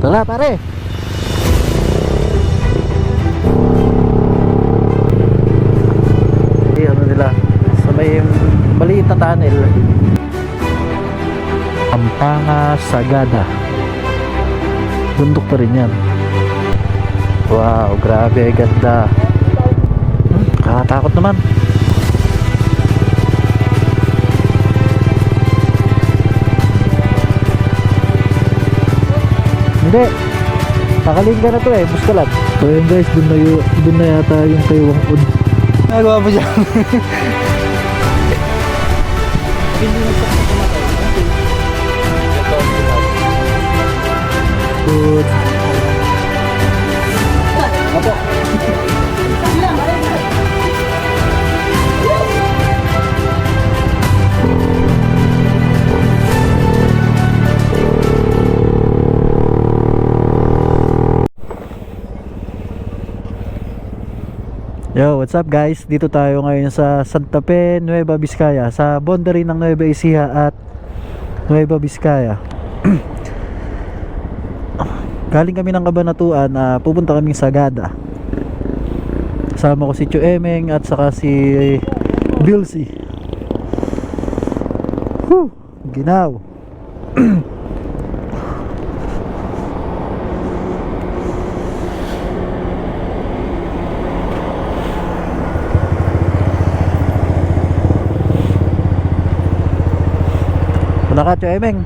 Tara pare. Ano nila sa may maliit na tunnel. Pampanga Sagada. Bundok pa rin yan. Wow, grabe, ganda. Kakatakot naman. Hindi, nakalingga na to eh, Buskalan. So yun guys, dun na yata yung Kaywang Ud. Nagawa mo dyan. Good. Apo. Yo, what's up guys? Dito tayo ngayon sa Santa Fe, Nueva Vizcaya, sa boundary ng Nueva Ecija at Nueva Vizcaya. Galing kami ng Cabanatuan, pupunta kaming Sagada. Kasama ko si Chu Emeng at saka si Bilsi. Ginaw. Wala ka, Chu Emeng.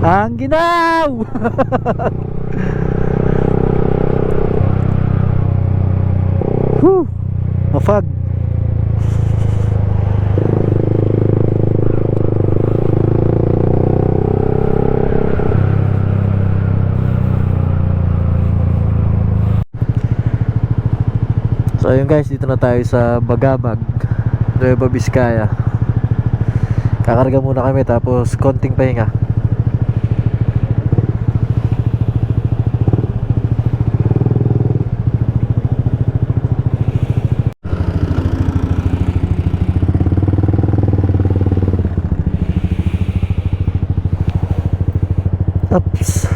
Ang ginaw. Mafag. So ayun guys, dito na tayo sa Bagabag, Nueva Vizcaya. Kakarga muna kami tapos konting pahinga. Oops.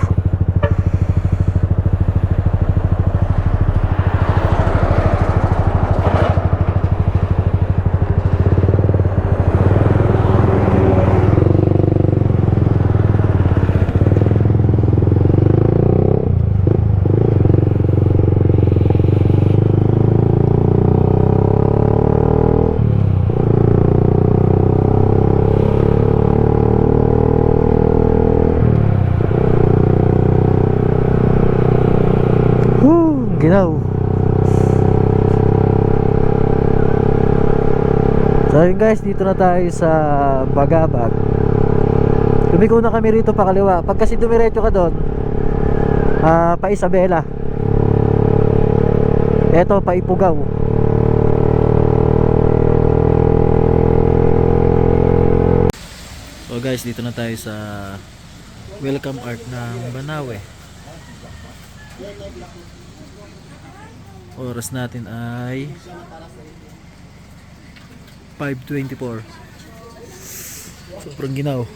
Ginaw. So yun guys, dito na tayo sa Bagabag. Lumiko na kami rito pa kaliwa. Pag kasi dumiretso ka doon, pa Isabela. Eto pa Ipugaw. So guys, dito na tayo sa Welcome Art ng Banawe. Oras natin ay 5:24. Sobrang ginaw.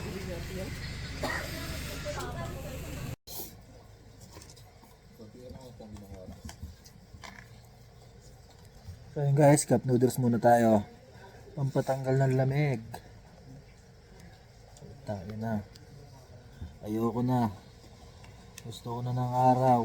So yun guys, cup noodles muna tayo. Pampatanggal ng lamig. Tayo na. Ayoko na. Gusto ko na ng araw.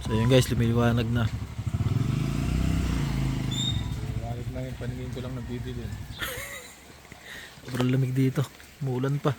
So yun guys, lumiliwanag na. Paningin ko lang nagdidilim. Sobrang lamig dito. Umulan pa.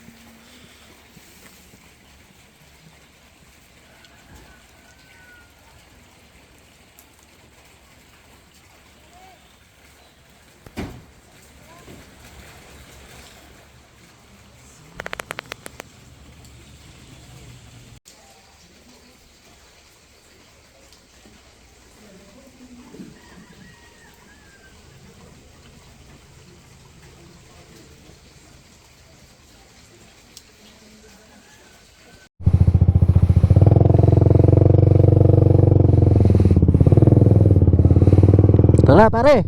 Tara pare.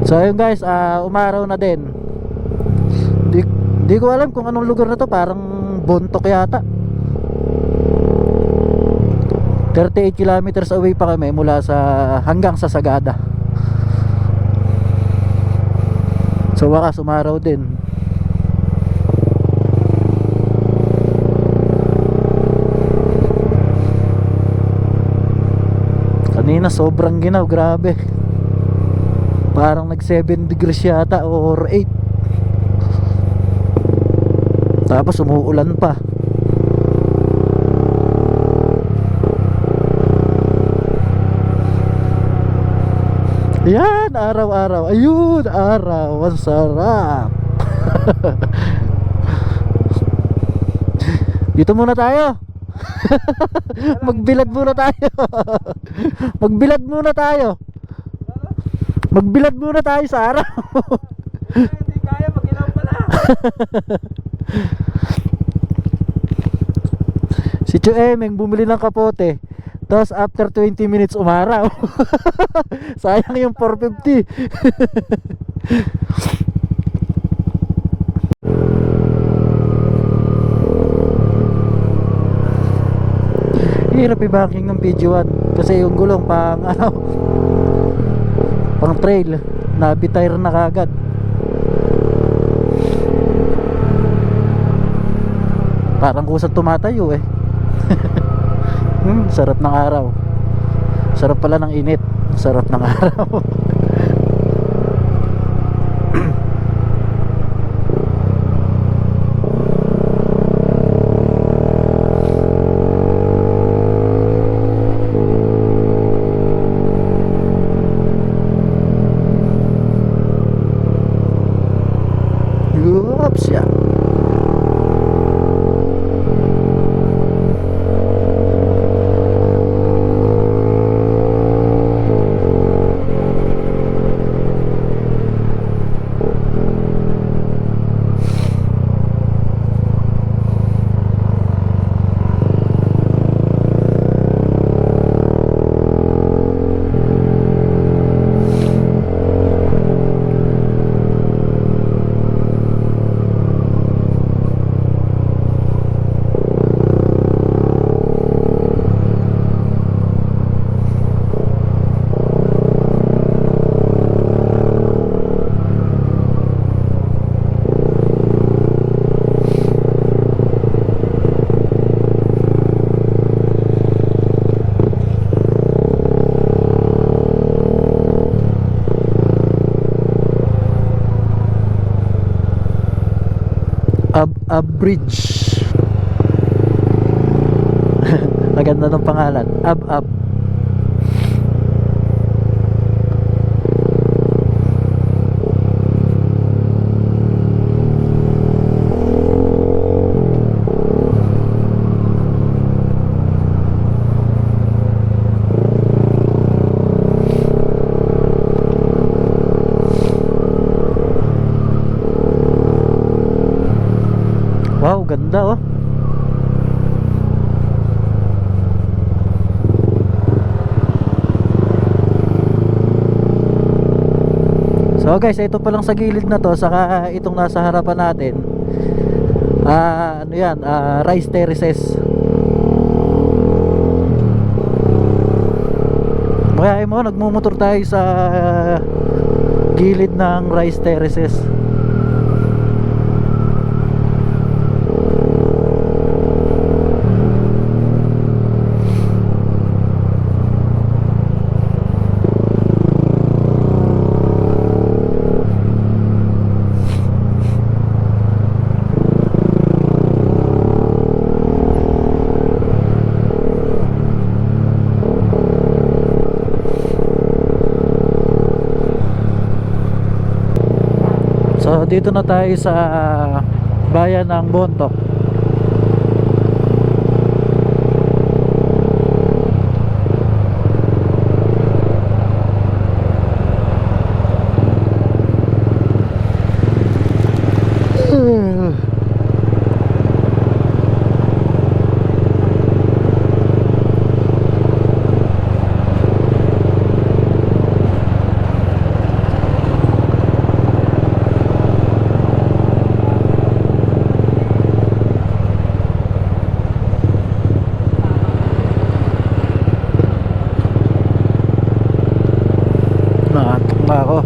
So ayun guys, umaraw na din. Di ko alam kung anong lugar na to, parang Bontok yata. 38 kilometers away pa kami mula sa hanggang sa Sagada. So wakas umaraw din. Kanina sobrang ginaw, grabe. Parang nag 7 degrees yata or 8. Tapos umuulan pa. Yan, araw-araw. Ayun, araw. Ang sarap. Dito muna tayo. Magbilad muna tayo. Magbilad muna tayo. Magbilad muna tayo sa araw. Hindi kaya, mag-ilaw pala. Si Chuemeng bumili ng kapote, tapos after 20 minutes umaraw. Sayang yung 450. Hirap i-backing ng PG1 kasi yung gulong pang pang trail, nabitire na kagad. Parang kusang tumatayo eh. Sarap ng araw. Sarap pala ng init. Sarap ng araw. Oops, yeah. Bridge. Maganda ng pangalan. Ab. Wow, ganda oh. So guys, ito pa lang sa gilid na to, saka itong nasa harapan natin. Ano yan, rice terraces. Kaya mo, nagmumotor tayo sa gilid ng rice terraces. So dito na tayo sa bayan ng Bontoc. Nakatok na ako.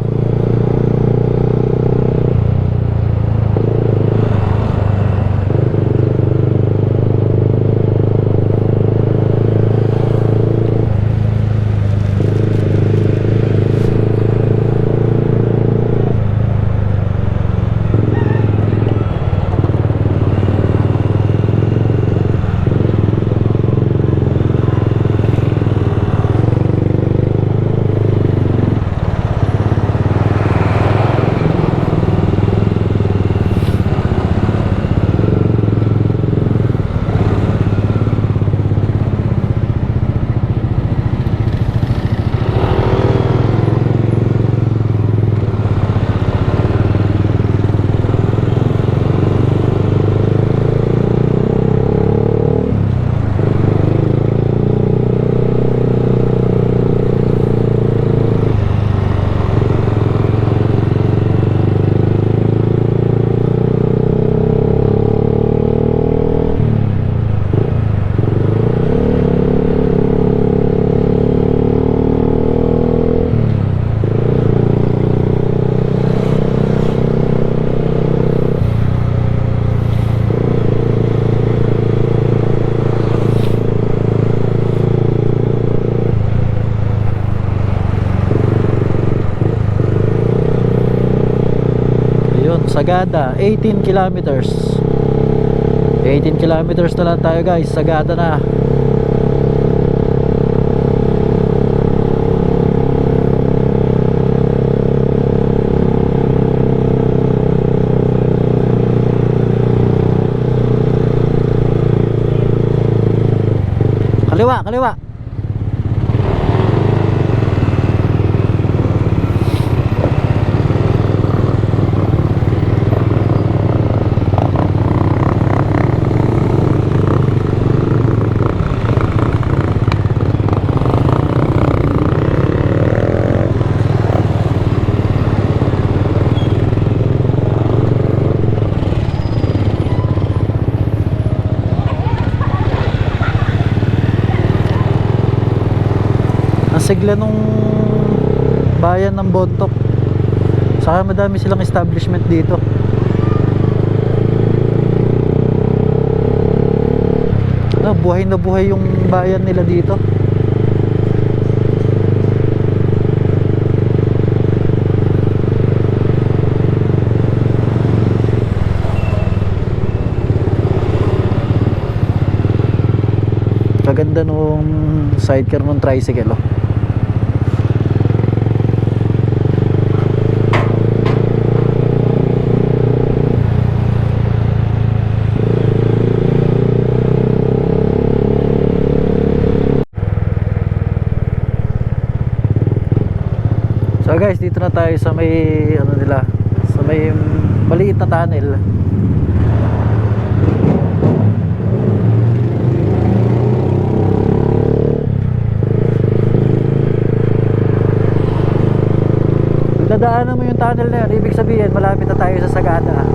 Sagada, 18 kilometers. 18 kilometers na lang tayo guys, Sagada na. Kaliwa, kaliwa. Sigla nung bayan ng Bontoc. Saka madami silang establishment dito. Buhay na buhay yung bayan nila dito. Kaganda nung sidecar ng tricycle, oh. So guys, dito na tayo sa may ano nila, sa may maliit na tunnel. Dadaanan mo yung tunnel na yun, ibig sabihin malapit na tayo sa Sagada.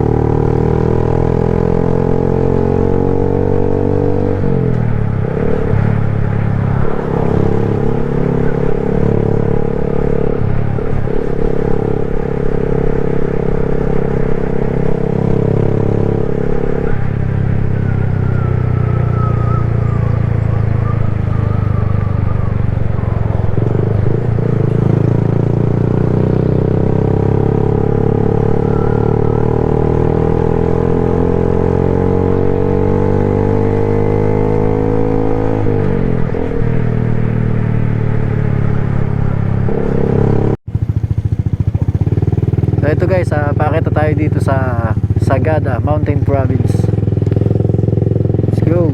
So ito guys, pakita tayo dito sa Sagada Mountain Province. Let's go.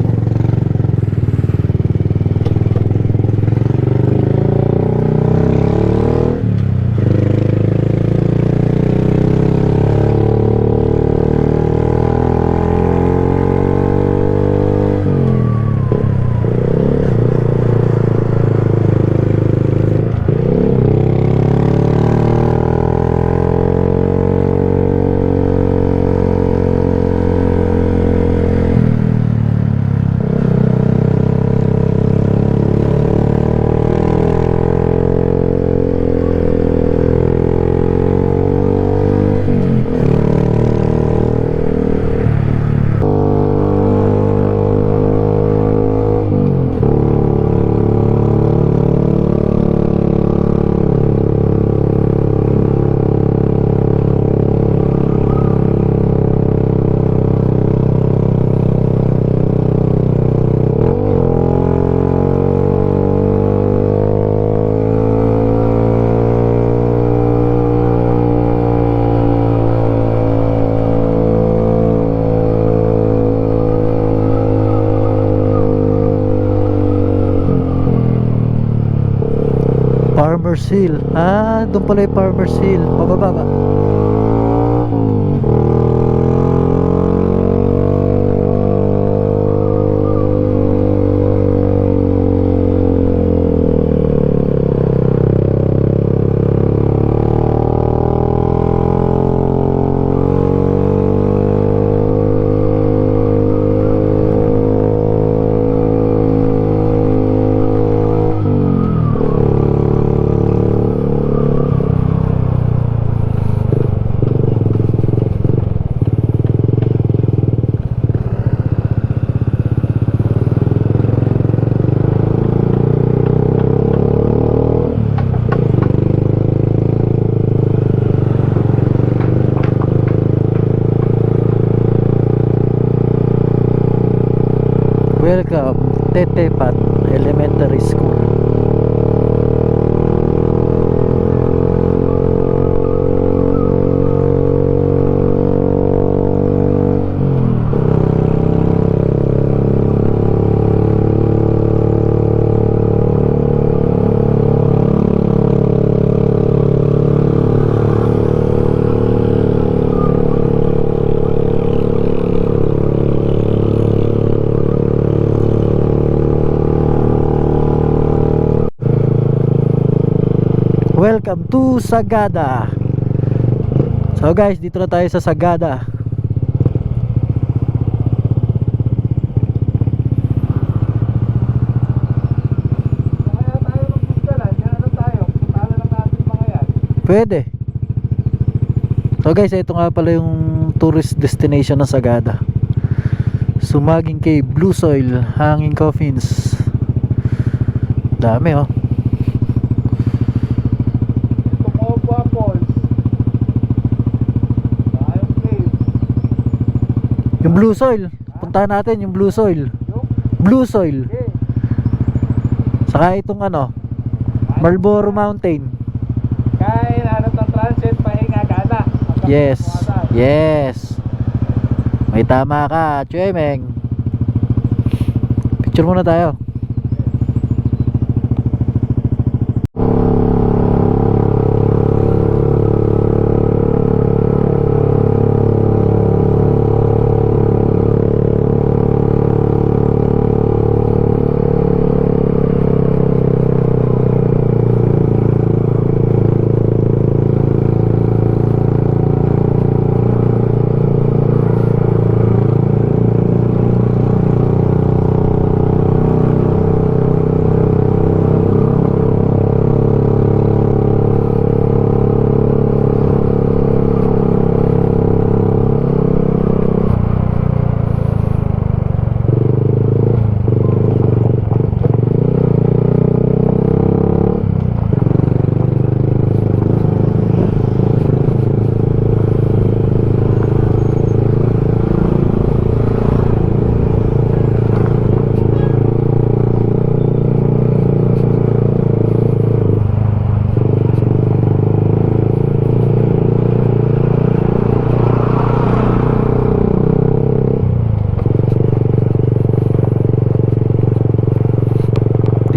Farmers Hill. Ah, doon pala yung Farmers Hill. Pababa ba? Welcome, Tetepat Elementary School. Welcome to Sagada. So guys, dito na tayo sa Sagada. Kaya tayo ng Pusgalan, yan ano tayo. Tala lang natin mga yan. Pwede. So guys, ito nga pala yung tourist destination ng Sagada. Sumaging Cave, Blue Soil, Hanging Coffins. Dami oh. Tumoba Falls. Tayong cave. Yung Blue Soil. Puntahan natin yung Blue Soil. Yung? Blue Soil. Okay. Saka itong ano, Marlboro Mountain. Kain, ano tong transit, pahinga, gana. Yes. Yes. May tama ka, Chuemeng. Picture muna tayo.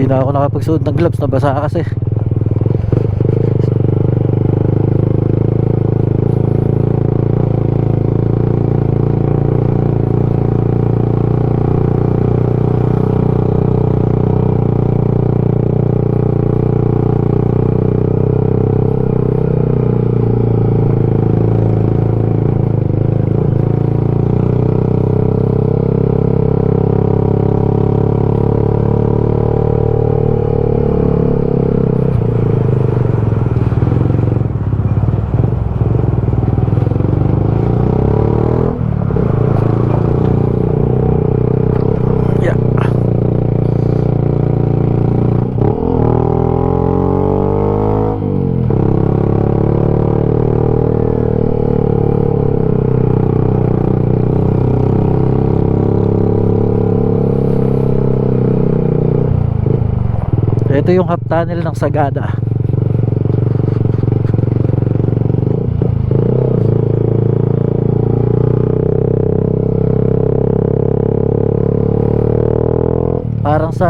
Hindi na ako nakapagsuot ng gloves, nabasa kasi. Yeah. Ito yung half tunnel ng Sagada. Parang sa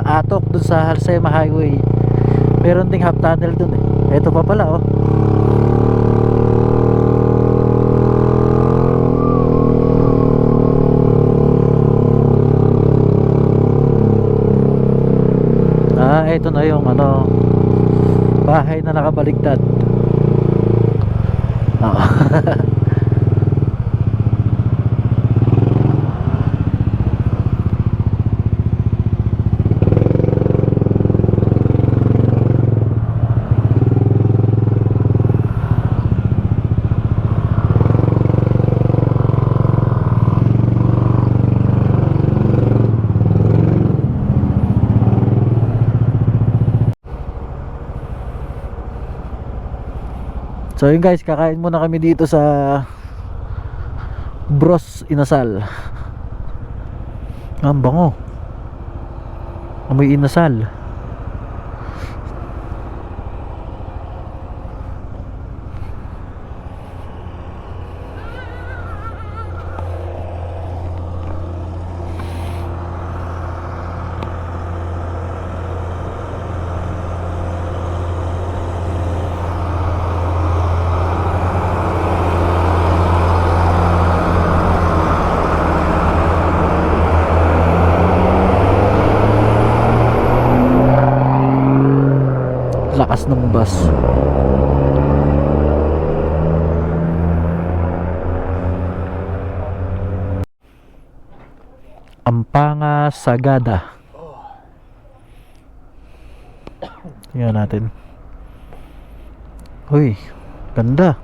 Atok dun sa Halsema Highway, meron ding half tunnel dun eh. Ito pa pala oh. Ito na yung ano, bahay na nakabaligtad. Oo. So yun guys, kakain muna kami dito sa Bros Inasal. Ang bango. Amoy inasal. Lakas ng bus. Ampanga Sagada. Tingnan natin. Uy, ganda.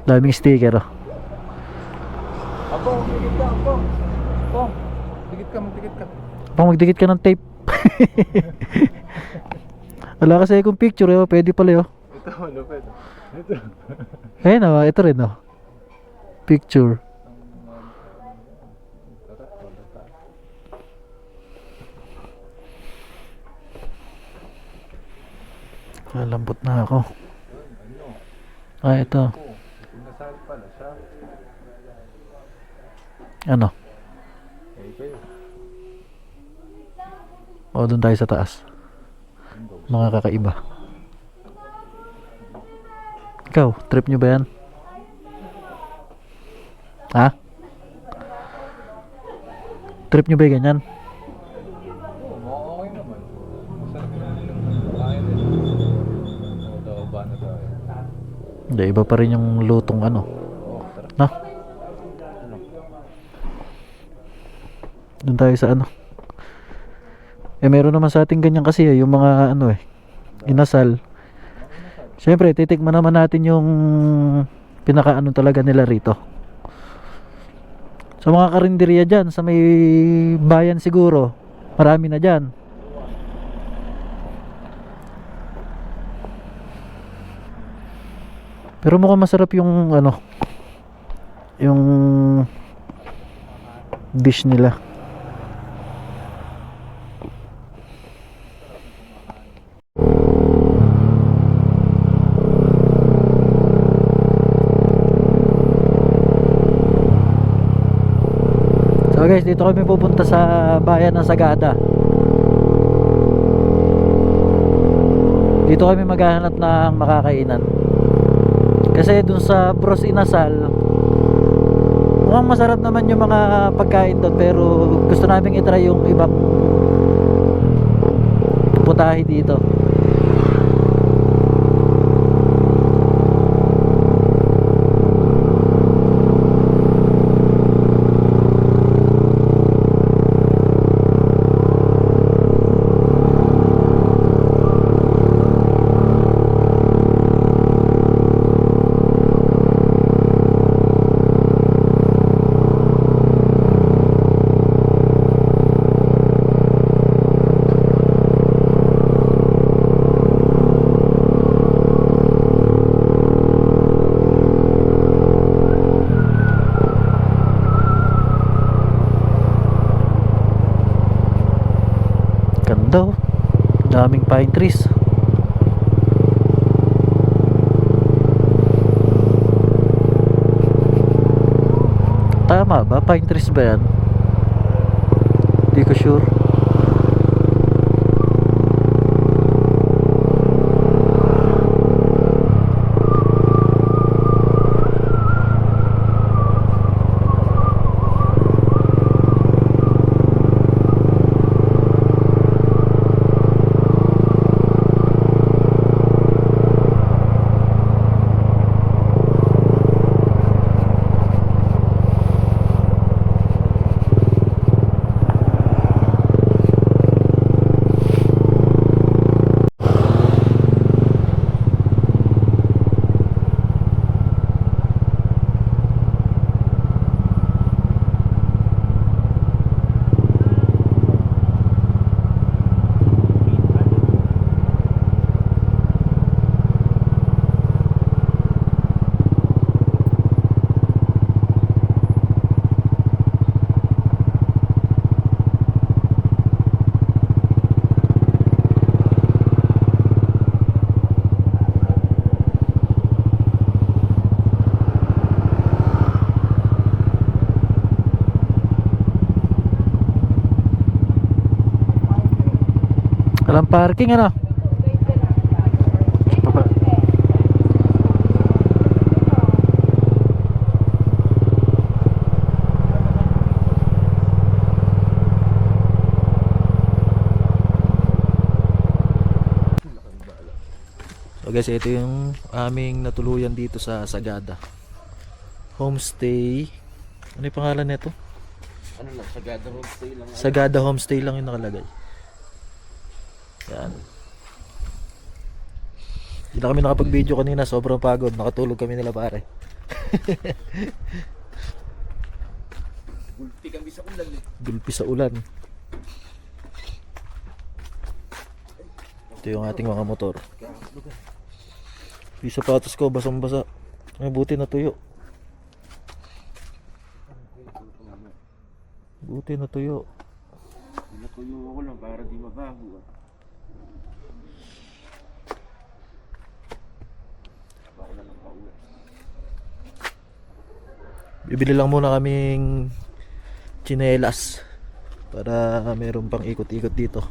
Daming sticker oh. Apo, dikit ka, apo. Apo, dikit ka, magdikit ka. Pang magdikit ka ng tape. Wala kasi akong picture eh, oh. Pwede pala oh. Ito, ano pwede? Ito. Ayun oh, ito rin oh. Picture. Lambot na ako. Ah, ito. Nasal pala siya. Ano? Okay. O, doon tayo sa taas. Mga kakaiba. Ikaw, trip nyo ba yan? Ha? Trip nyo ba yung ganyan? Oo, okay naman. Masarap naman yung kain din. O, daw ba na tayo? Hindi, iba pa rin yung lutong ano. Oo, tara. Na? Doon tayo sa ano. Eh meron naman sa ating ganyan kasi yung mga ano inasal. Siyempre titikman naman natin yung pinakaano talaga nila rito. Sa mga karinderya dyan, sa may bayan siguro, marami na dyan. Pero mukhang masarap yung ano, yung dish nila. So guys, dito kami pupunta sa bayan ng Sagada. Dito kami maghahanap ng makakainan. Kasi dun sa Bros Inasal, mukhang masarap naman yung mga pagkain doon, pero gusto naming itry yung ibang putahe dito. Ganda oh. Daming pine trees. Tama ba? Pine trees ba yan? Hindi ko sure. Walang parking ano? So guys, ito yung aming natuluyan dito sa Sagada Homestay. Ano yung pangalan nito? Ano lang, Sagada Homestay lang. Sagada Homestay lang yung nakalagay. Yan. Hindi na kami nakapag-video kanina, sobrang pagod. Nakatulog kami nila pare. Gulpi kami sa ulan eh. Gulpi sa ulan. Ito yung ating mga motor. Yung sapatos ko basang basa. Ay buti natuyo. Buti natuyo. Natuyo ako lang para di mabaho ah. Baka na lang pauwi. Bibili lang muna kaming tsinelas para meron pang ikot-ikot dito.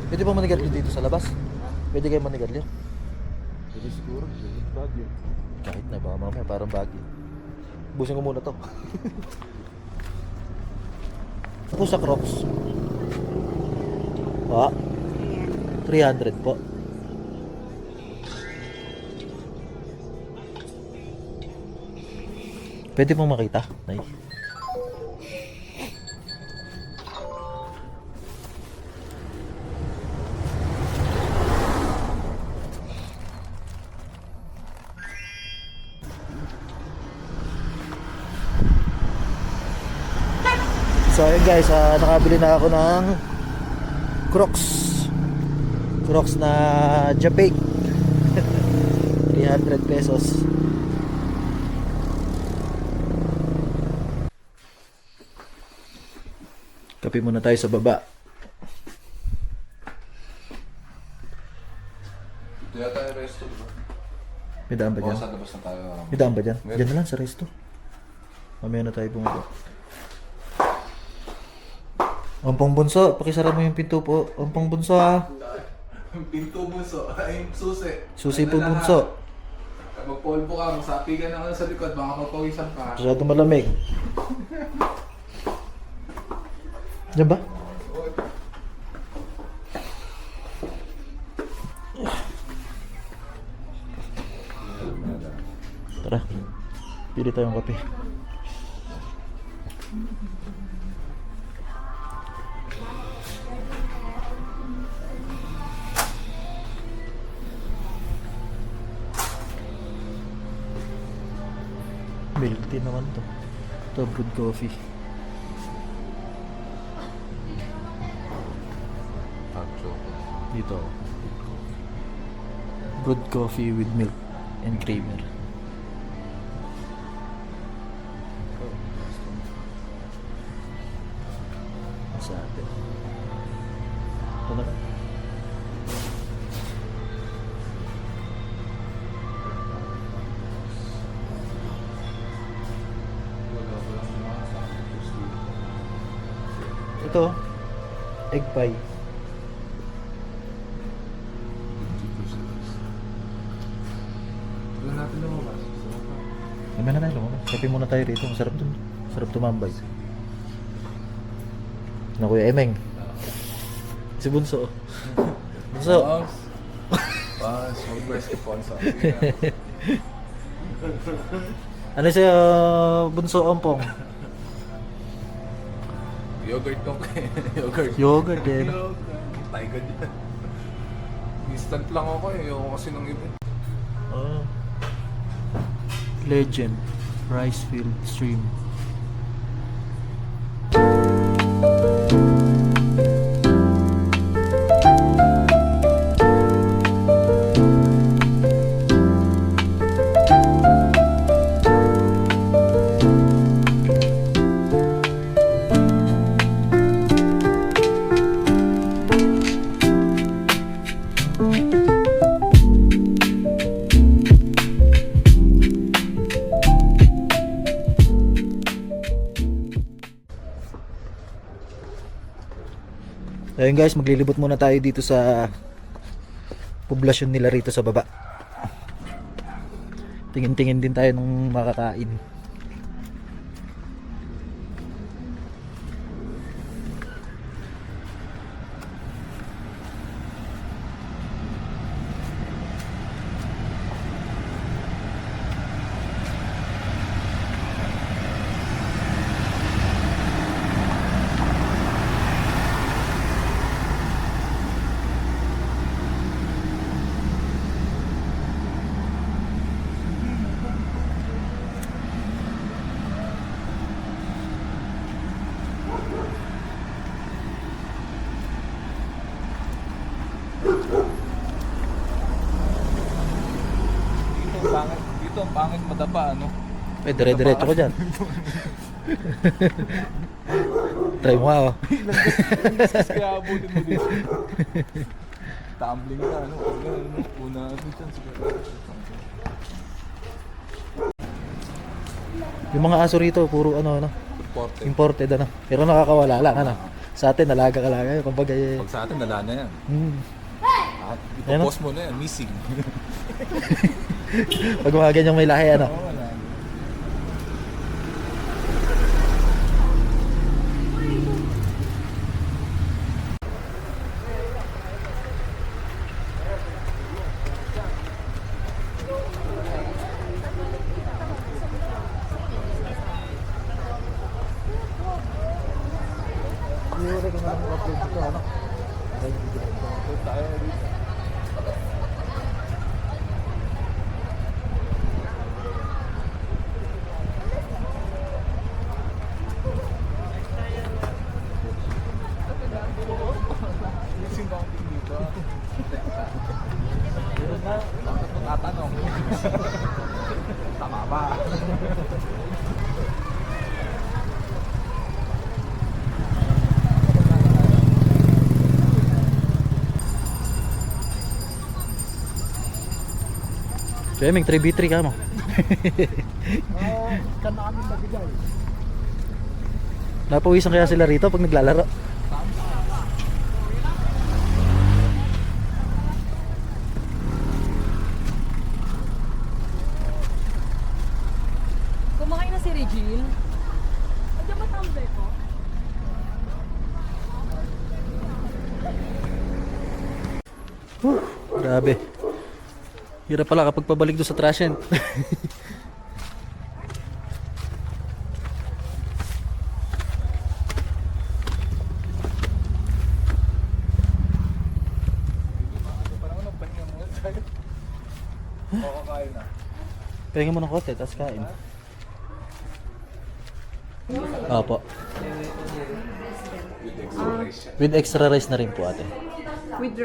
Pwede ba manigarilyo dito sa labas? Pwede kayo manigarilyo? Pwede siguro, bagyo. Kahit na, baka mamaya parang bagyo. Busin ko muna to. Ako sa Crocs. Pa? 300 po. Pwede pong makita, Nay. So ayun guys, nakabili na ako ng Crocs. Crocs na Japake. 300 pesos. Kape muna tayo sa baba. Ito yata yung resto, diba? May daan ba O, dyan? sa labas na tayo. May daan ba dyan? Meron. Dyan na lang sa resto. Mamaya na tayo pumunta. Ompong bunso, pakisara mo yung pinto po. Ompong bunso ha. Pinto bunso, ay susi. Susi po bunso. Kapag polvo ka, masapi ka na sa likod, baka mapawisan ka. Masyado malamig. Diyan ba? Tara. Pili tayong kape. Milk tea naman to. Ito, brewed coffee. Dito. Brewed coffee with milk and creamer. Sa atin. Ito na. Ito, egg pie. Doon natin lumabas. Naman na tayo lumabas. Kape muna tayo rito. Masarap dun. Sarap tumambay. Na Kuya Emeng. Si Bunso. Bunso. Huwag basketball sa Ano sa'yo, Bunso Ompong? Yogurt tong yogurt. Yogurt eh. Tiger dyan. Instant lang ako eh. Ayoko kasi ng iba. Oh. Legend. Rice Field Stream. Ayun guys, maglilibot muna tayo dito sa poblasyon nila rito sa baba. Tingin-tingin din tayo ng makakain. Dito ang pangit madapa, ano? Eh, dire-diretso ko dyan. Try mo nga oh. Kaya abutin mo dito. Tumbling ka, ano? Una, ano dyan siguro. Yung mga aso rito, puro ano, Imported. imported ano. Pero nakakawala lang ano. Sa atin, nalaga-kalaga. Kumbaga eh. Pag sa atin, nala na yan. At Ayan, ipopost mo na yan, missing. Pag mga ganyang may lahi ano. Oo, wala. Tayo dito. Tatanong. Tama ba? Kaya 3v3 ka mo. Kan namin nabigay. Napawisan kaya sila rito pag naglalaro. Kumakain na si Regine. Andiyan ba tumbler ko? Grabe. Hirap pala kapag pabalik doon sa trash end. Parang ano, pahinga muna tayo. Oo, kain na. Pahinga mo ng kote, tapos kain. Opo. With extra rice na rin po ate. With,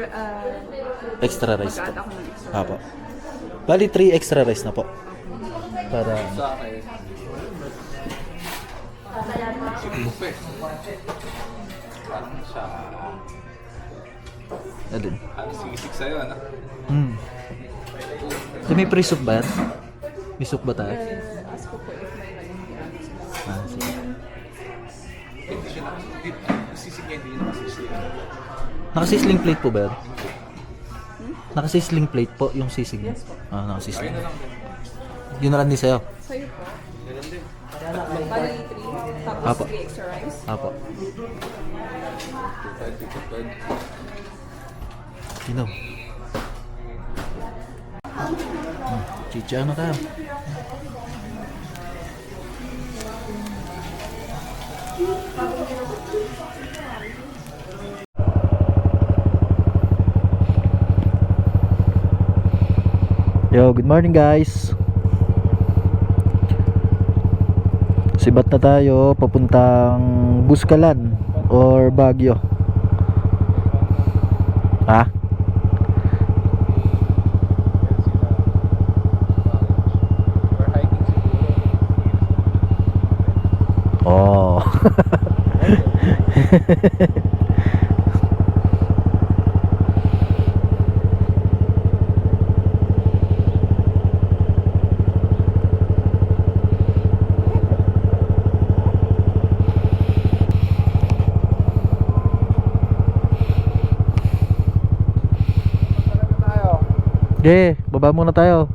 Extra rice po. mag-add ako ng extra. Opo. Bali 3 extra rice na po. Para Sa akin. Buffet. Parang siya. alin. Ano, sigisig sa'yo, ano? So, may pre-soup ba yan? May soup ba tayo? Ask ko po if may nag-iano. Ah, sige. Hindi siya sisig niya, hindi niya nakasisig. Naka-sizzling plate po ba yan? Naka-sizzling plate po yung sisig niya? Yes po. Ah, naka-sizzling. Ayun na lang din. Yun na lang din sa'yo. Sa'yo po. Ganun din. Bali 3. Tapos Apo. 3 extra rice. Apo. 2.5. Sino? Chicha na tayo. Yo, good morning guys. Sibat na tayo papuntang Buscalan or Baguio. Ha? We're hiking siguro. Oh. Okay, baba muna tayo.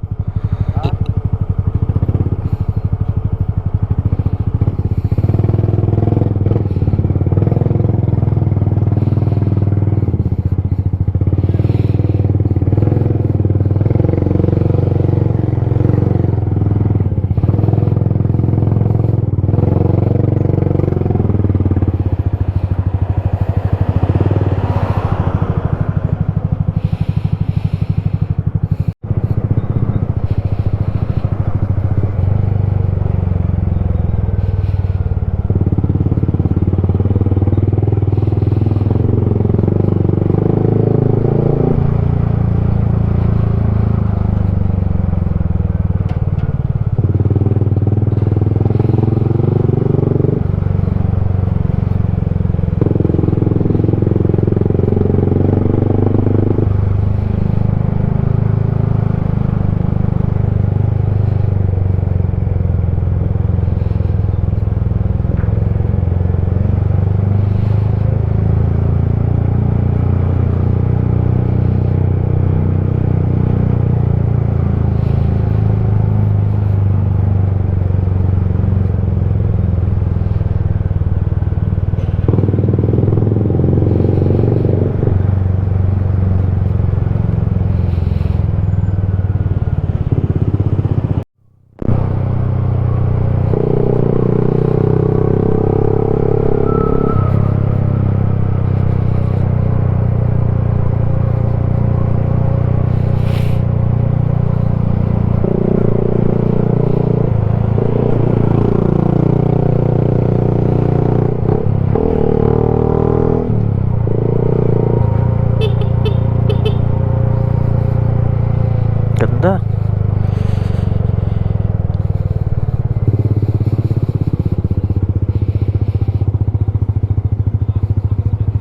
Ganda.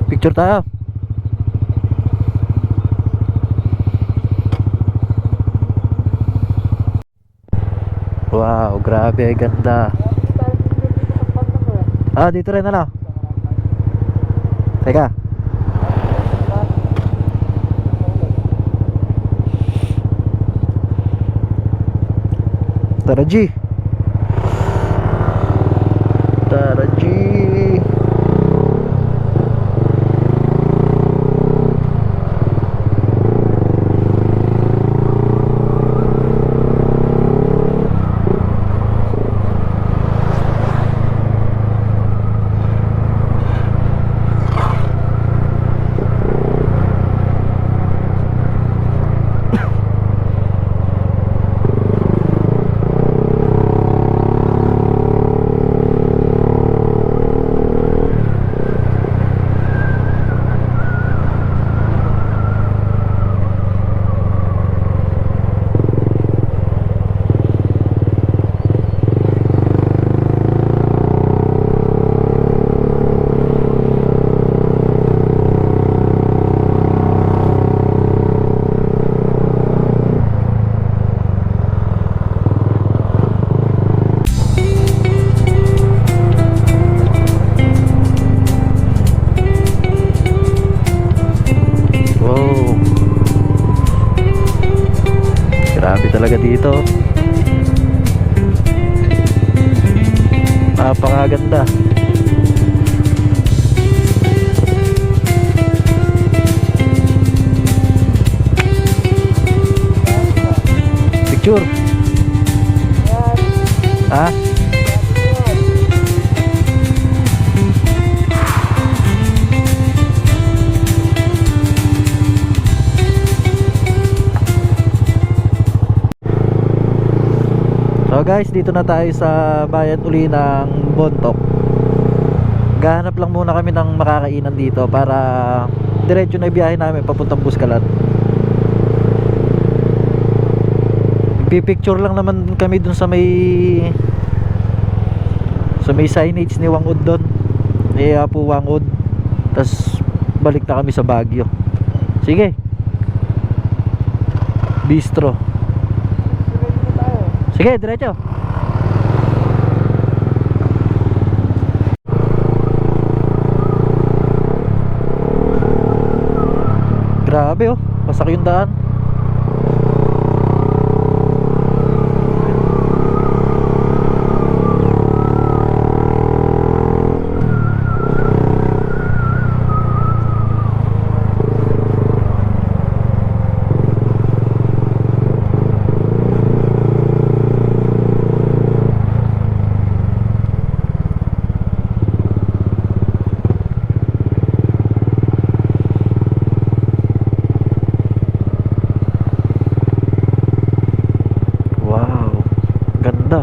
Picture tayo. Wow, grabe, ganda. Ah, dito rin ano? Teka. Tara G. Tara G. Wow. Grabe talaga dito. Napakaganda. Picture. Ha? So guys, dito na tayo sa bayan uli ng Bontoc. Gahanap lang muna kami ng makakainan dito para diretso na ibiyahe namin papuntang Buscalan. Pipicture lang naman kami dun sa may signage ni Wangud doon, ni Apo Wangud. Tas balik na kami sa Baguio. Sige. Bistro. Sige, diretso. Grabe oh, pasak yung daan. Ganda.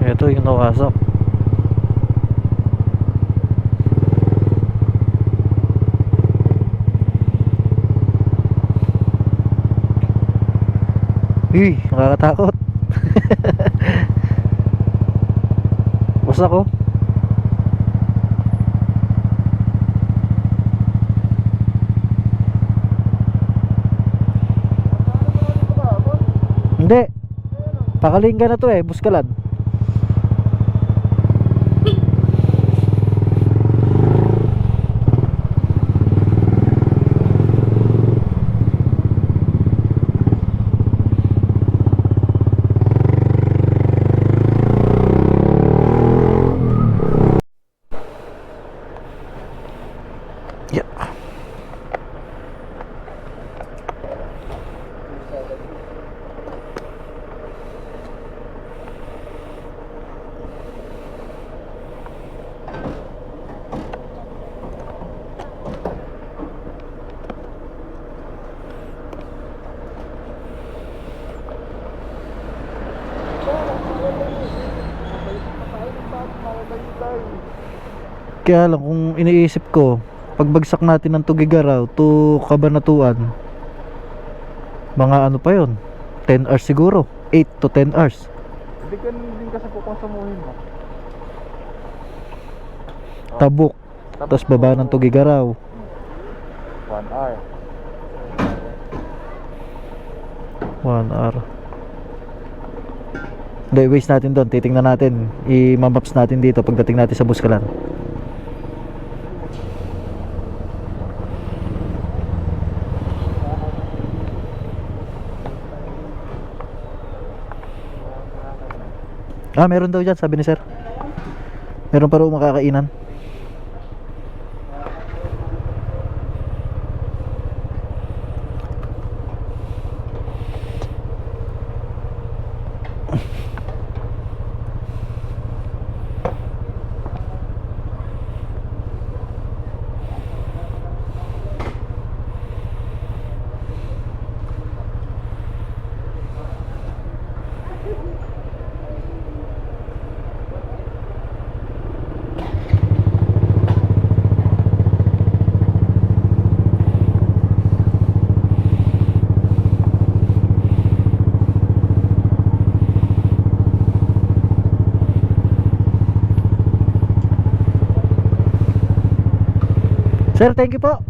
Ito yung nawasak. Nakakatakot. Wasak oh. Hindi. Pakalingga na to eh, Buscalan. Yeah. Kaya lang kung iniisip ko, pagbagsak natin ng Tugigaraw to Cabanatuan, mga ano pa yon, 10 hours siguro, 8 to 10 hours. Hindi ka din kasi kukonsumuhin mo. Tabuk, tapos baba ng Tugigaraw. 1 hour. 1 hour. Hindi, waste natin doon. Titingnan natin, i-maps natin dito pagdating natin sa Buskalan. Meron daw dyan, sabi ni sir. Meron pa rin makakainan. Sir, thank you po.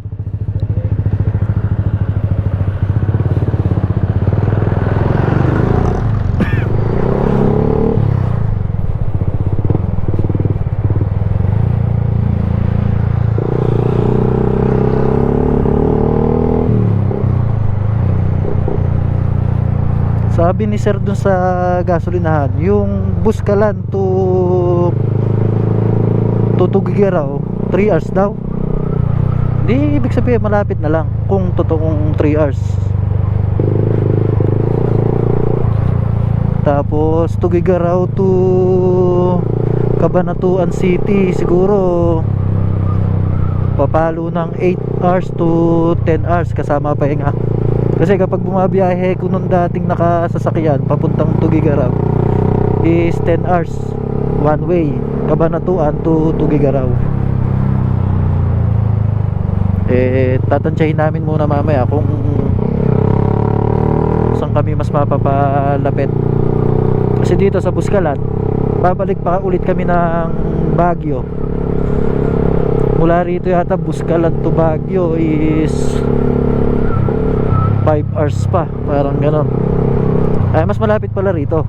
Sabi ni sir dun sa gasolinahan, yung Buskalan to Tugigaraw 3 hours daw. Di ibig sabihin malapit na lang kung totoong 3 hours. Tapos Tugigaraw to Cabanatuan City siguro papalo ng 8 hours to 10 hours kasama pahinga. Kasi kapag bumabiyahe ko nung dating nakasasakyan papuntang Tugigaraw is 10 hours one way, Cabanatuan to Tugigaraw. Tatansyahin namin muna mamaya kung saan kami mas mapapalapit. Kasi dito sa Buskalan babalik pa ulit kami ng Baguio. Mula rito yata Buskalan to Baguio is 5 hours pa, parang ganon. Ay mas malapit pala rito,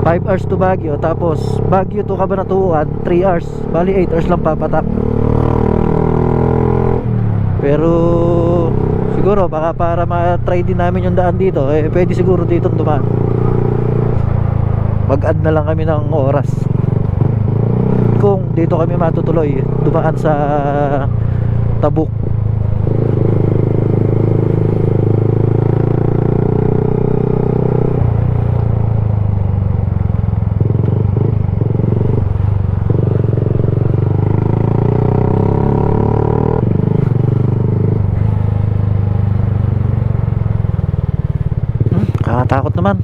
5 hours to Baguio. Tapos Baguio to Cabanatuan 3 hours, bali 8 hours lang papatak. Pero siguro baka para ma-try din namin yung daan dito, pwede siguro dito dumaan. Mag-add na lang kami ng oras kung dito kami matutuloy dumaan sa Tabuk. Takot naman.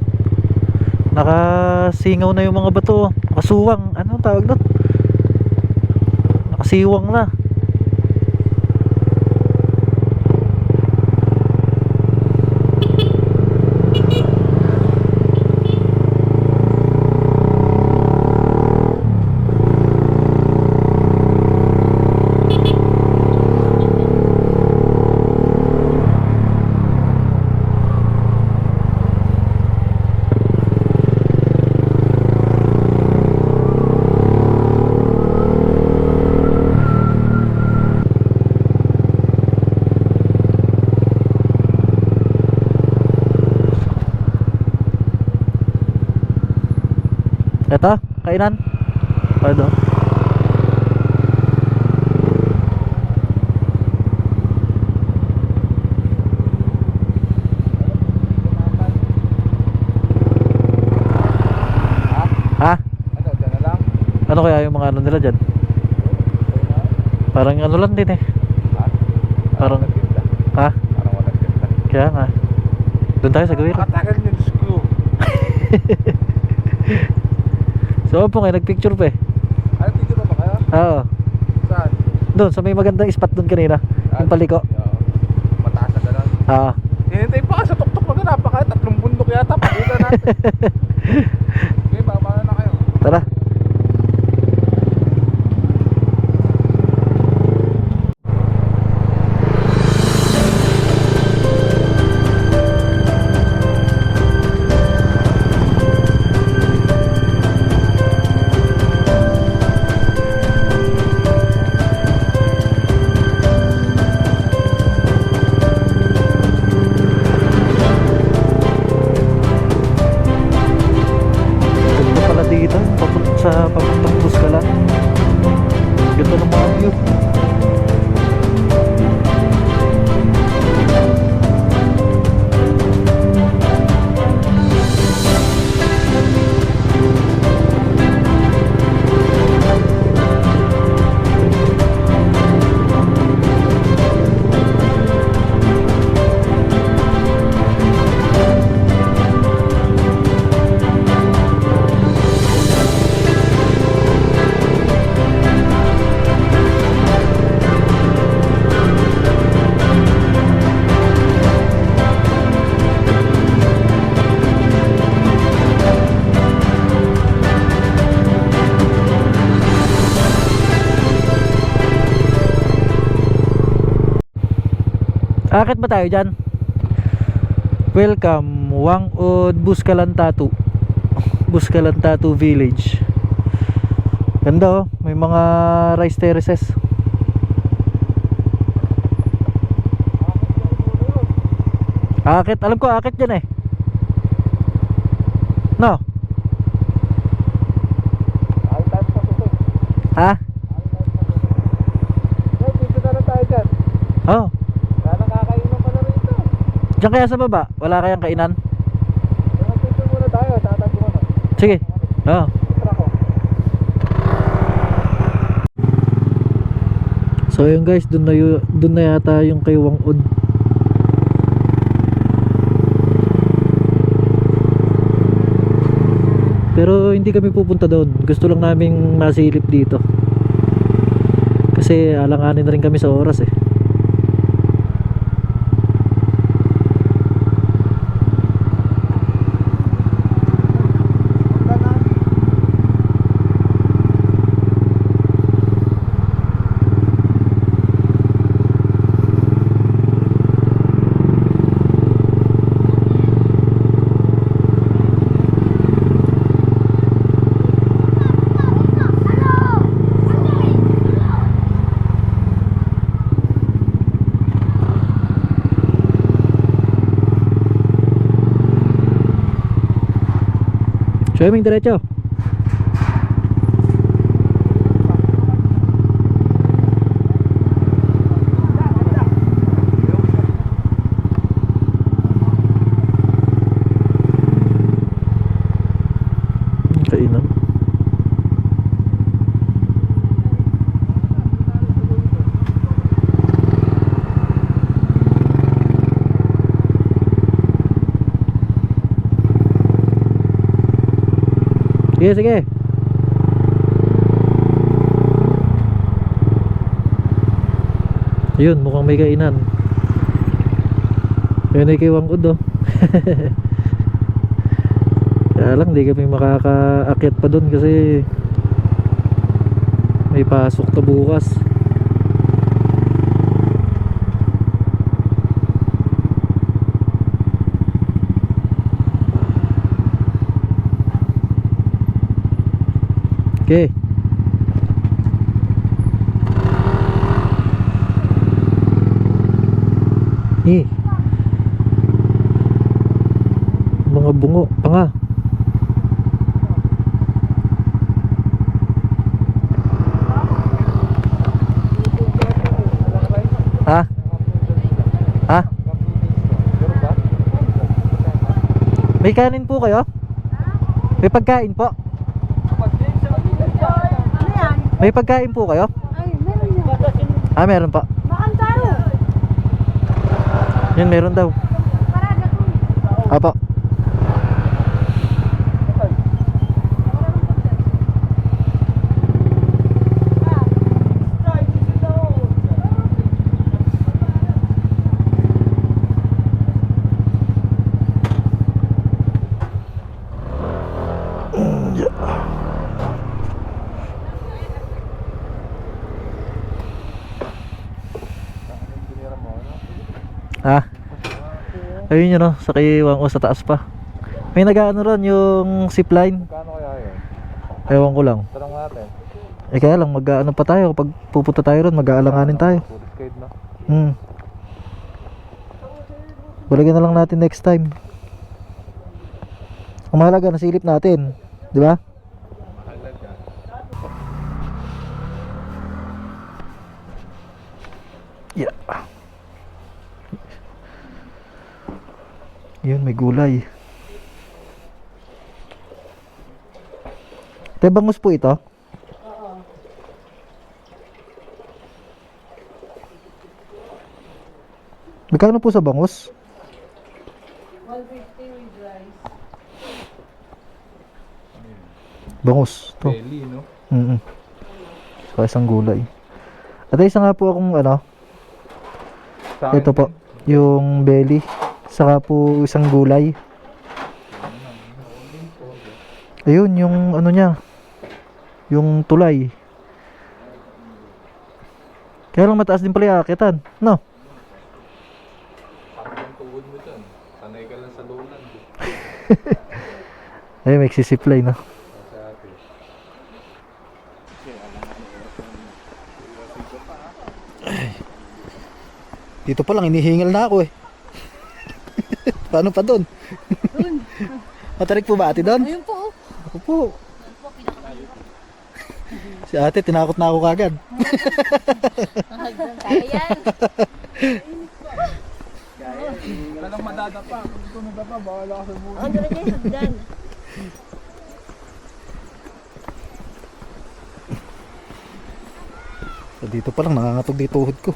Nakasingaw na yung mga bato. Nakasuwang. Ano tawag doon? Nakasiwang na. Ito, kainan. Ano? Ha? Ano, dyan na lang? Ano kaya yung mga ano nila dyan? Parang ano lang din eh. Ha? Parang, nagtinda. ha? Parang walang tinda. Kaya nga. Doon tayo sa gawin. Makatagal yung screw. So po ngayon, nagpicture pa eh. Ay, Oo. Saan? Doon, sa may magandang spot doon kanina. Yung paliko. Oo. Mataas na gano'n. Oo. Hinintay pa ka sa tuktok na gano'n. Napaka 3 bundok yata. Pakita natin. Okay, baba na kayo. Tara. Ganda pala dito, papuntang Buscalan. Ganda ng mga view. Akit ba tayo dyan? Welcome, Wangod, Buscalan Tatu. Buscalan Tatu Village. Ganda oh, may mga rice terraces. Akit, alam ko akit dyan eh. No? All time sa tutok. Ha? Dito na lang tayo dyan. Oh. Sana kakainan pala rito. Diyan kaya sa baba? Wala kayang kainan? Dito muna tayo. Tatag muna. Sige. Oh. Tara ko. So yun guys, dun na yata yung kay Wangod. Pero hindi kami pupunta doon. Gusto lang naming masilip dito. Kasi alanganin na rin kami sa oras eh. Swimming diretso. Kainan. Sige, sige. Yun, mukhang may kainan. Yun ay kay Wangod oh. Kaya lang, di kami makakaakyat pa dun kasi may pasok na bukas. Okay. Mga bungo pa nga. Ha? Ha? May kanin po kayo? May pagkain po? May pagkain po kayo? Ay, meron yan. Ah, meron po. Makantaro. Yun, meron daw. Parada ko. Apo. Ha? Ayun yun, no? Sa kiwang o sa taas pa. May nag-ano ron yung zipline. Kano kaya yun? Ewan ko lang. Tanong natin. Eh kaya lang, mag-ano pa tayo. Kapag pupunta tayo ron, mag-aalanganin tayo. Tourist guide na. Balikan na lang natin next time. Ang mahalaga, nasilip natin. Di ba? Mahalaga. Yeah. Yun, may gulay. Bangus po ito? Oo. Magkano po sa bangus? 150 with rice. Bangus. To. Belly, no? Saka isang gulay. At isa nga po akong ano, Sa akin ito po, din. yung belly. Saka po isang gulay. Ayun, yung ano niya, yung tulay. Kaya lang mataas din pala yung aakitan, no? Parang yung tuhod mo dyan. Sanay ka lang sa lowland. Ay, may sisiply, no? Sa atin. Dito pa lang, inihingal na ako eh. Paano pa doon? Doon. Matarik po ba ate doon? Ayun po. Oh. Ako po. Si ate, tinakot na ako kagad. Hagdan tayo yan. Walang madadapa. Kung ito nadapa, bawala ka sa buhay. Ang dala kayo hagdan. So, dito pa lang, nangangatog dito tuhod ko.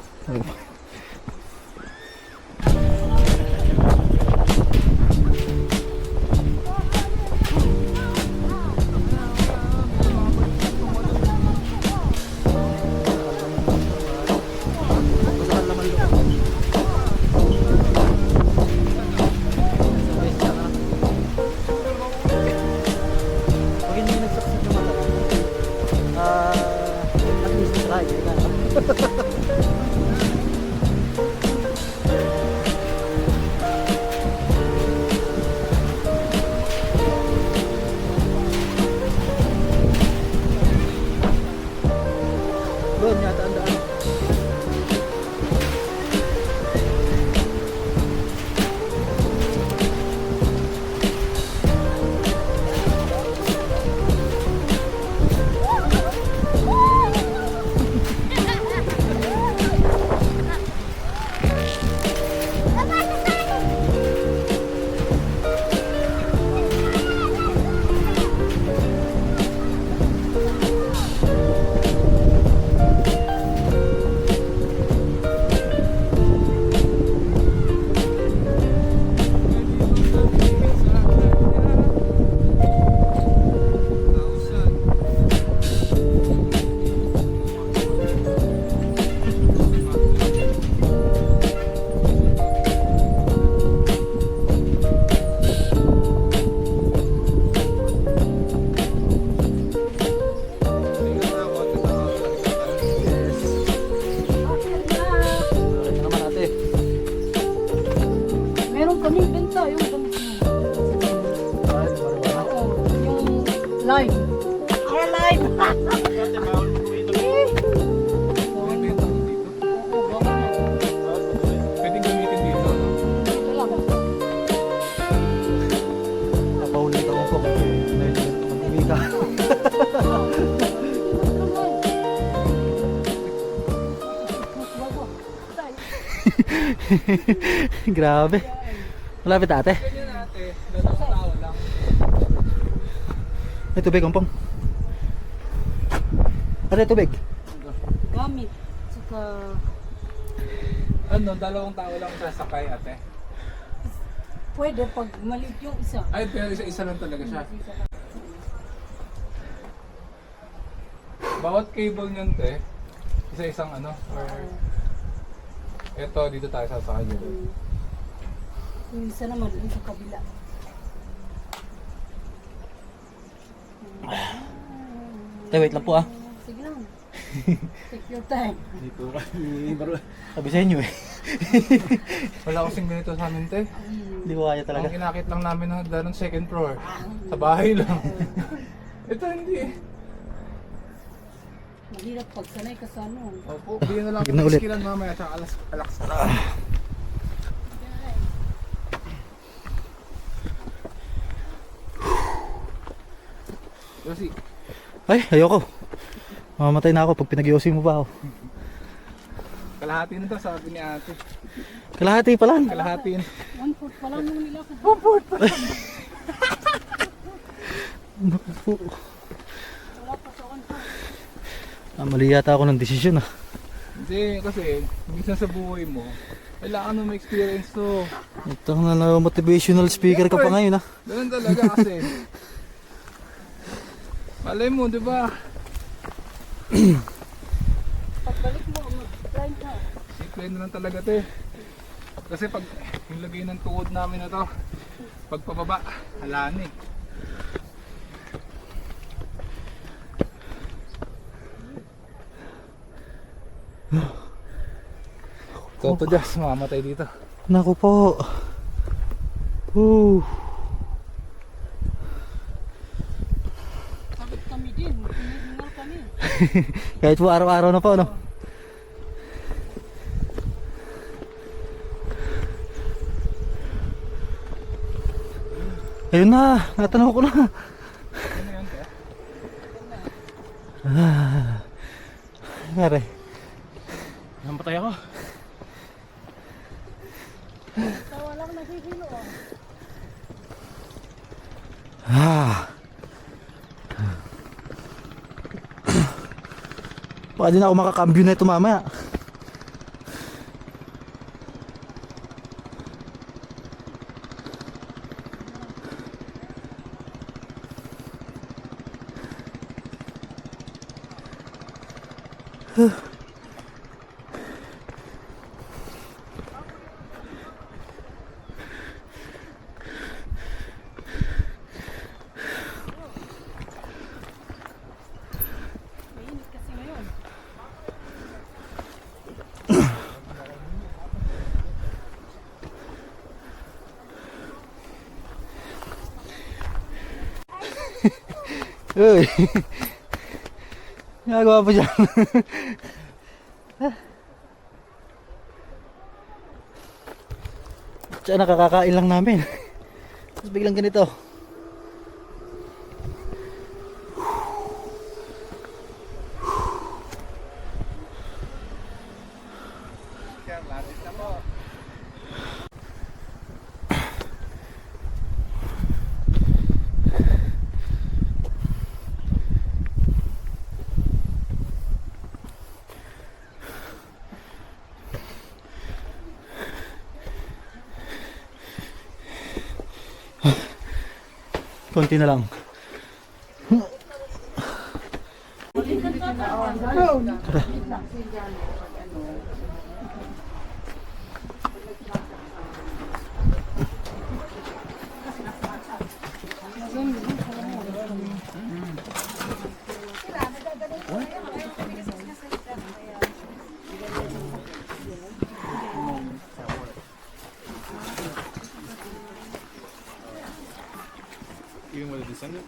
Pag hindi nag-succeed naman at least try. Doon yata ang daan. Naman ate. Meron kami benta yung ganito. Oo. Yung live. Our live. Oo, bawal na. Pwede gamitin dito. No? Ito lang. Napaulit ako po kasi hindi ka. Grabe. Malapit ate. Ganyan ate. Dalawang tao lang. May tubig, kumpong. Ano yung tubig? Gamit. Saka Ano, dalawang tao lang sasakay ate. pwede pag maliit yung isa. Ay, pero isa-isa lang talaga siya. Bawat cable niyan te, isa-isang ano, or eto, dito tayo sasakay dito. Yung isa naman yung sa kabila. Tay, wait lang po ah. Sige lang. Take your time. Hindi po kami baro. Sabi sa inyo eh. Wala kasing ganito sa amin, te. Hindi ko kaya talaga. Ang inakit lang namin ng hagdan ng second floor. Sa bahay lang. Ito hindi eh. Mahirap pag sanay ka sa ano. Opo, bigyan na lang Bigyan na ako ulit. iskilan mamaya tsaka alaks. Kasi, Ay, ayoko. Mamatay na ako pag pinag-iossi mo pa ako. kalahati na to sabi ni ate. Kalahati pa lang. Kalahati na. 1/4 pa lang yung nila ko. Naku po. Wala pa sa 1/4. Mali yata ako ng desisyon ah. Hindi, kasi, minsan sa buhay mo, kailangan mo ma-experience to. Ito na motivational speaker ka pa ngayon ah. Ganun talaga kasi. Malay mo, di ba? Pagbalik mo, mag-blind ka. Simple na lang talaga to eh. Kasi pag yung lagay ng tuhod namin na to, pagpababa, halaan eh. Toto Jazz, mamamatay dito. Naku po. Sabit kami din, hinihingal kami. Kahit po araw-araw na po no. Ayun na, natanaw ko na. Ano yan, kaya? Nangyari. Namatay ako. Tawa lang nahihilo ah. Baka din ako makakambyo na ito mamaya. Mainit kasi ngayon. Uy. Nagawa pa dyan. Tsaka nakakakain lang namin. Tapos biglang ganito. Kaya, lapit na po. Konti na lang. Yung wala di sana.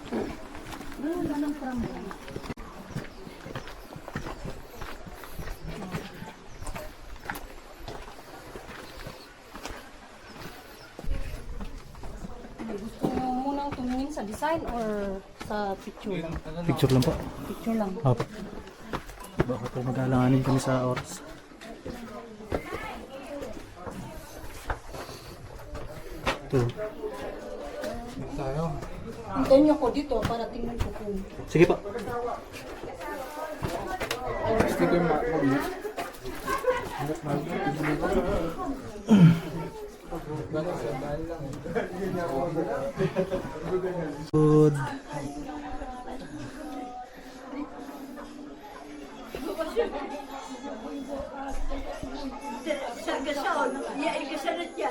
Gusto mo munang tumingin sa design or sa picture lang? Picture lang po. Picture lang. Opo. Baka po mag-alanganin kami sa oras. Ito. Tayo. Hintayin niyo ko dito para tingnan ko kung Sige pa. Gusto ko yung mag-mute. Good. Sargasyon, ya ilgasanat ya.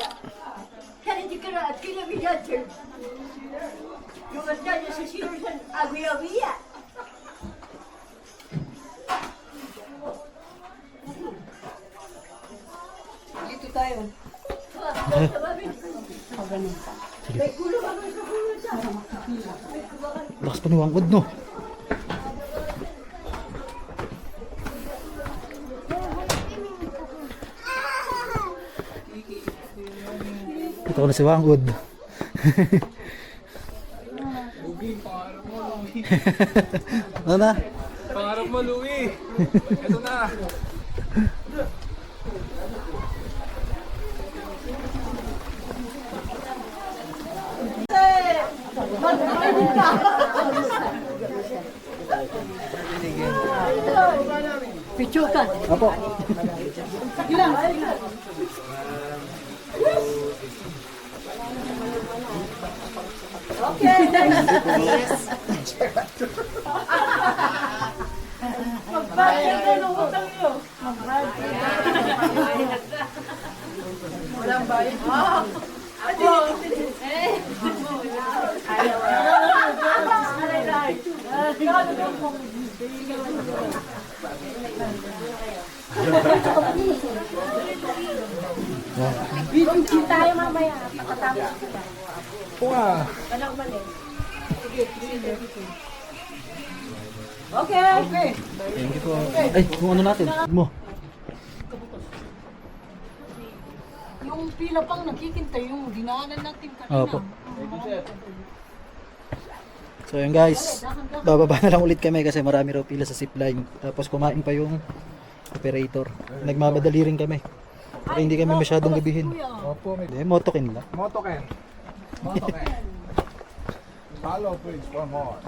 Kaya di karaat kaya bilater. Yung anda niya sa sinusan, awi-awi ya. pa ni Wangod, no? Ito ko na si Wangod. Lugi, pangarap mo, Lugi. Ano na? Pangarap mo, Lugi. Ito na. Pichukan. Apo. Video tayo mamaya. Pagkatapos kita. Wow. Walang mali. Okay. Thank you po. Ay, kung ano natin? Mo. Yung pila pang nakikintay yung dinaanan natin kanina. Opo. So yun guys, bababa na lang ulit kami kasi marami raw pila sa zipline. Tapos kumain pa yung operator. Nagmamadali rin kami. Para hindi kami masyadong gabihin. Opo, may Hindi, motokin lang. Motoken. Motoken. Follow please for more.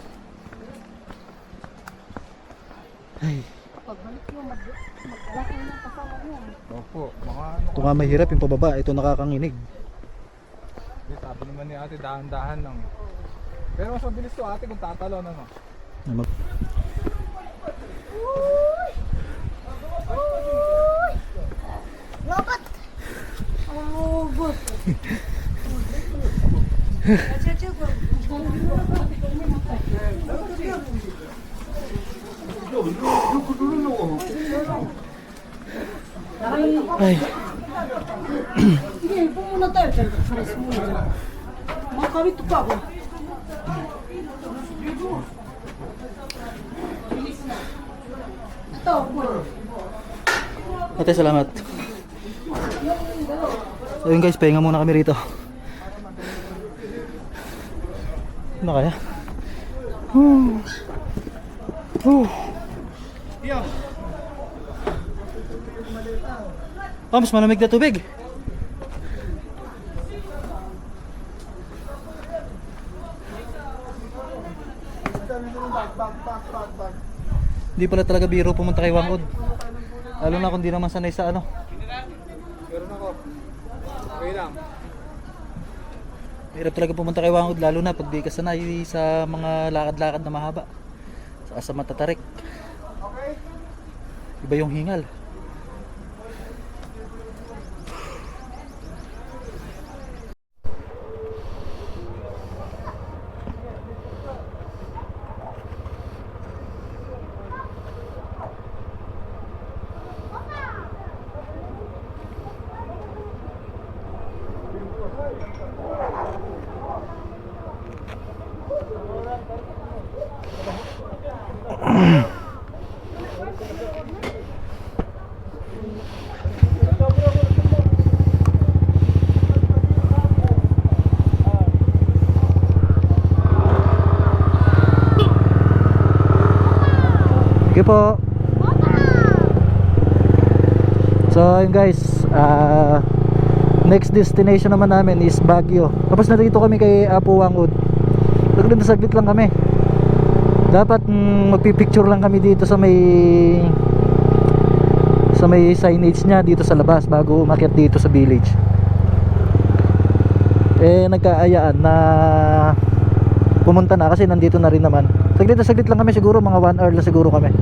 Ay, Pagbalik mo, maglaki na kasama mo. Opo, mga ano ito nga mahirap yung pababa. Ito nakakanginig. sabi naman ni ate, dahan-dahan lang. Pero mas mabilis to ate kung tatalon ano. Lobat! Oh, good. Ay, Sige, ipo muna tayo. Pares muna. Makakawit pa ako. Ito, ate salamat. So yun guys, pahinga muna kami rito. Ano kaya? Oh, mas malamig na tubig. Hindi pala talaga biro pumunta kay Wangod. Lalo na kung di naman sanay sa ano. Meron ako. Okay lang. Hirap talaga pumunta kay Wangod lalo na pag di ka sanay sa mga lakad-lakad na mahaba. Saka sa matatarik. Iba yung hingal. Sige po. So yun guys, next destination naman namin is Baguio. Tapos na dito kami kay Apo Wangod. Saglit lang kami. Dapat magpipicture lang kami dito sa may signage niya dito sa labas bago umakyat dito sa village. Eh nagkaayaan na pumunta na kasi nandito na rin naman. Saglit lang kami, siguro mga 1 hour lang siguro kami.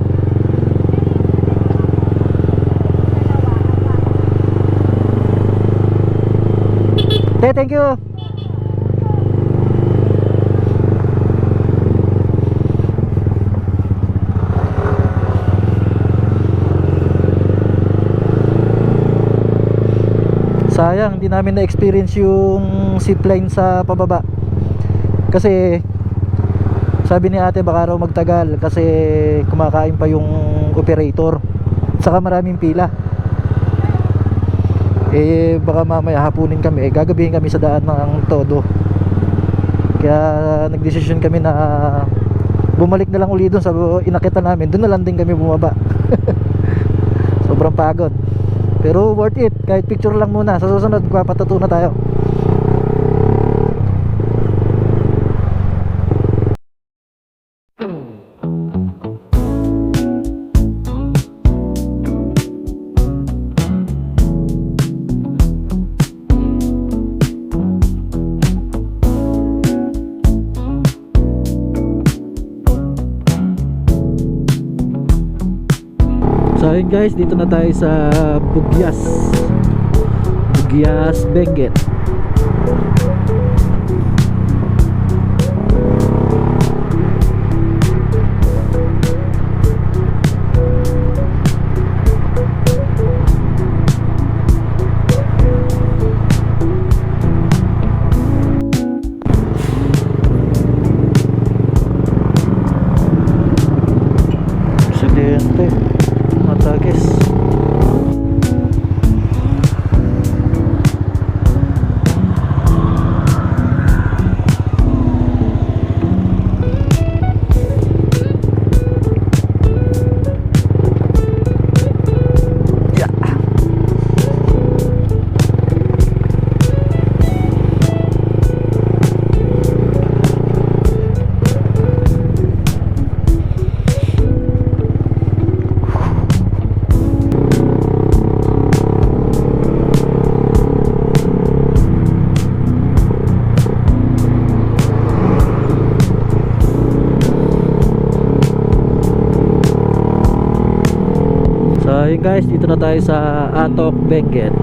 Thank you. Sayang, hindi namin na-experience yung zipline sa pababa. Kasi Sabi ni ate baka raw magtagal kasi kumakain pa yung operator. Saka maraming pila. Eh baka mamaya hapunin kami, gagabihin kami sa daan ng todo. Kaya nagdesisyon kami na bumalik na lang uli doon sa inakyatan namin. Doon na lang din kami bumaba. Sobrang pagod. Pero worth it, kahit picture lang muna. Sa susunod magpapatato na tayo. So ayun guys, dito na tayo sa Bugyas Benguet. Excelente. Matagis. Yeah. So yun guys, dito na tayo sa Atok Benguet.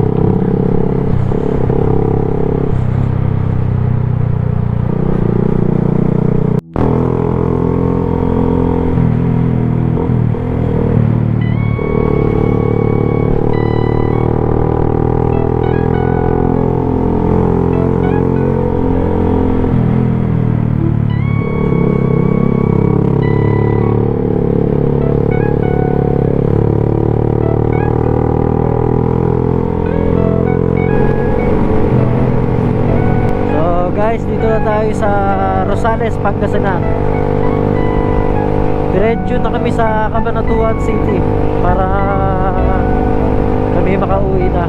Guys, dito na tayo sa Rosales, Pangasinan. Diretso na kami sa Cabanatuan City para kami makauwi na.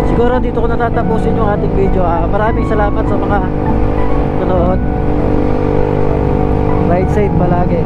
Siguro dito ko natatapusin yung ating video. Maraming salamat sa mga nanood. Ride safe palagi.